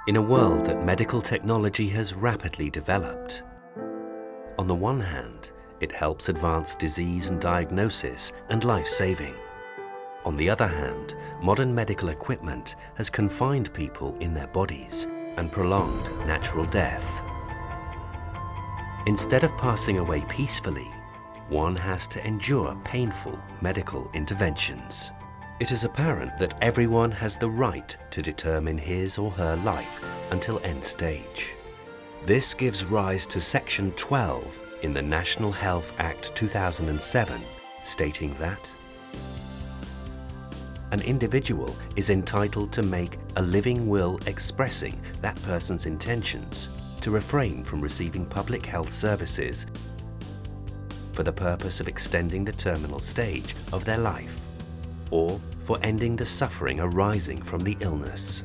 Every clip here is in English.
In a world that medical technology has rapidly developed, on the one hand, it helps advance disease and diagnosis and life-saving. On the other hand, modern medical equipment has confined people in their bodies and prolonged natural death. Instead of passing away peacefully, one has to endure painful medical interventions. It is apparent that everyone has the right to determine his or her life until end stage. This gives rise to Section 12 in the National Health Act 2007, stating that an individual is entitled to make a living will expressing that person's intentions to refrain from receiving public health services for the purpose of extending the terminal stage of their life, or for ending the suffering arising from the illness.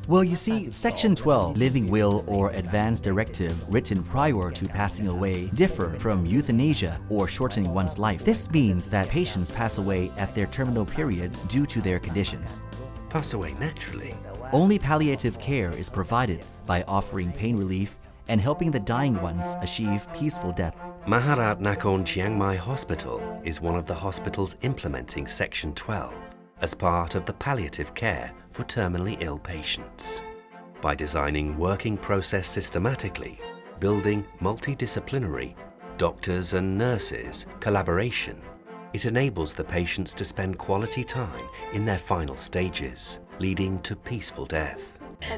Well, you see, Section 12, Living Will or Advance Directive written prior to passing away differ from euthanasia or shortening one's life. This means that patients pass away at their terminal periods due to their conditions. Pass away naturally. Only palliative care is provided by offering pain relief and helping the dying ones achieve peaceful death. Maharat Nakhon Chiang Mai Hospital is one of the hospitals implementing Section 12 as part of the palliative care for terminally ill patients. By designing working process systematically, building multidisciplinary doctors and nurses collaboration, it enables the patients to spend quality time in their final stages, leading to peaceful death.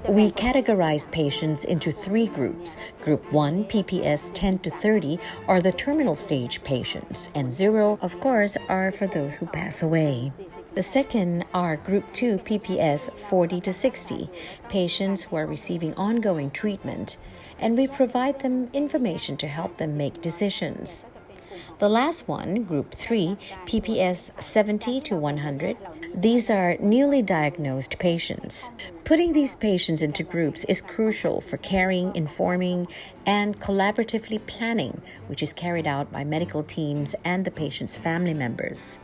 We categorize patients into 3 groups. Group 1, PPS 10 to 30, are the terminal stage patients, and 0, of course, are for those who pass away. The second are Group 2, PPS 40 to 60, patients who are receiving ongoing treatment, and we provide them information to help them make decisions. The last one, Group 3, PPS 70 to 100, these are newly diagnosed patients. Putting these patients into groups is crucial for caring, informing, and collaboratively planning, which is carried out by medical teams and the patient's family members.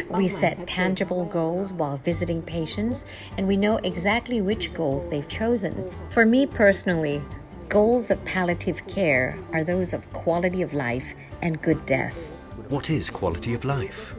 We set tangible goals while visiting patients, and we know exactly which goals they've chosen. For me personally, goals of palliative care are those of quality of life and good death. What is quality of life?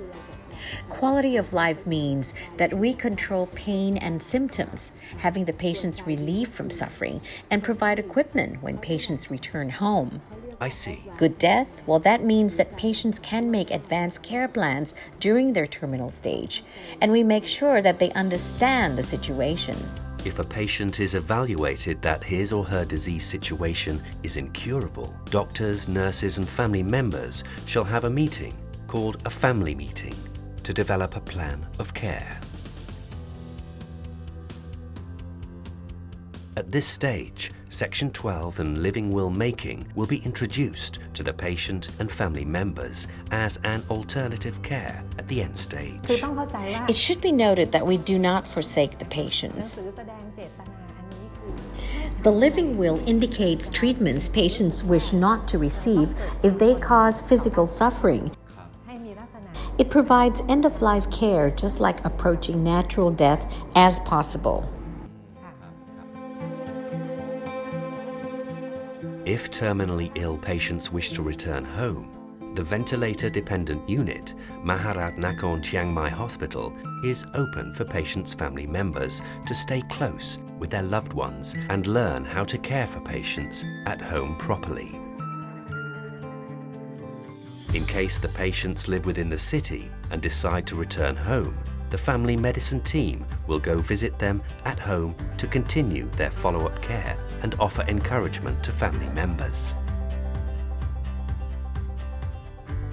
Quality of life means that we control pain and symptoms, having the patients relieved from suffering, and provide equipment when patients return home. I see. Good death, well, that means that patients can make advanced care plans during their terminal stage, and we make sure that they understand the situation. If a patient is evaluated that his or her disease situation is incurable, doctors, nurses, and family members shall have a meeting called a family meeting to develop a plan of care. At this stage, Section 12 and living will making will be introduced to the patient and family members as an alternative care at the end stage. It should be noted that we do not forsake the patients. The living will indicates treatments patients wish not to receive if they cause physical suffering. It provides end-of-life care just like approaching natural death as possible. If terminally ill patients wish to return home, the ventilator-dependent unit, Maharat Nakhon Chiang Mai Hospital, is open for patients' family members to stay close with their loved ones and learn how to care for patients at home properly. In case the patients live within the city and decide to return home, the family medicine team will go visit them at home to continue their follow-up care and offer encouragement to family members.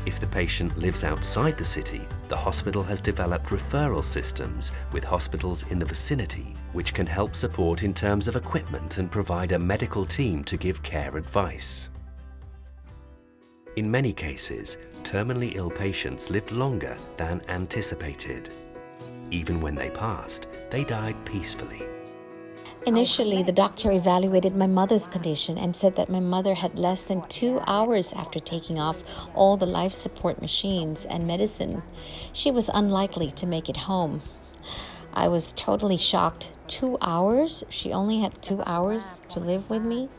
If the patient lives outside the city, the hospital has developed referral systems with hospitals in the vicinity, which can help support in terms of equipment and provide a medical team to give care advice. In many cases, terminally ill patients lived longer than anticipated. Even when they passed, they died peacefully. Initially, the doctor evaluated my mother's condition and said that my mother had less than 2 hours after taking off all the life support machines and medicine. She was unlikely to make it home. I was totally shocked. 2 hours? She only had 2 hours to live with me?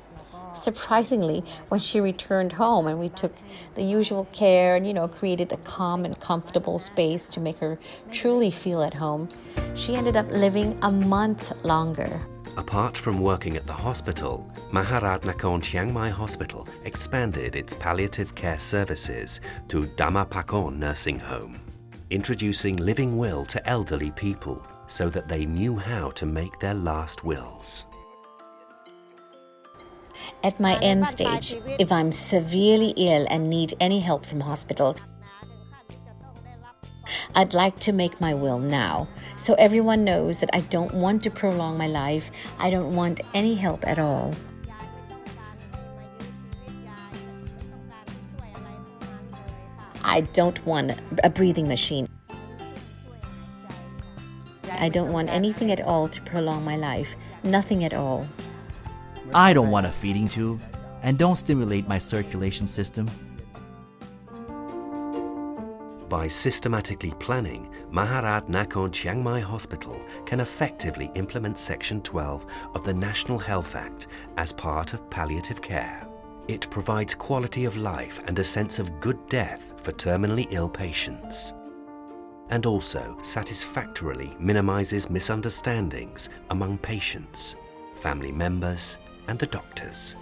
Surprisingly, when she returned home and we took the usual care and, created a calm and comfortable space to make her truly feel at home, she ended up living a month longer. Apart from working at the hospital, Maharat Nakhon Chiang Mai Hospital expanded its palliative care services to Dhamma Pakon Nursing Home, introducing living will to elderly people so that they knew how to make their last wills. At my end stage, if I'm severely ill and need any help from hospital, I'd like to make my will now, so everyone knows that I don't want to prolong my life. I don't want any help at all. I don't want a breathing machine. I don't want anything at all to prolong my life. Nothing at all. I don't want a feeding tube, and don't stimulate my circulation system. By systematically planning, Maharat Nakhon Chiang Mai Hospital can effectively implement Section 12 of the National Health Act as part of palliative care. It provides quality of life and a sense of good death for terminally ill patients, and also satisfactorily minimizes misunderstandings among patients, family members, and the doctors.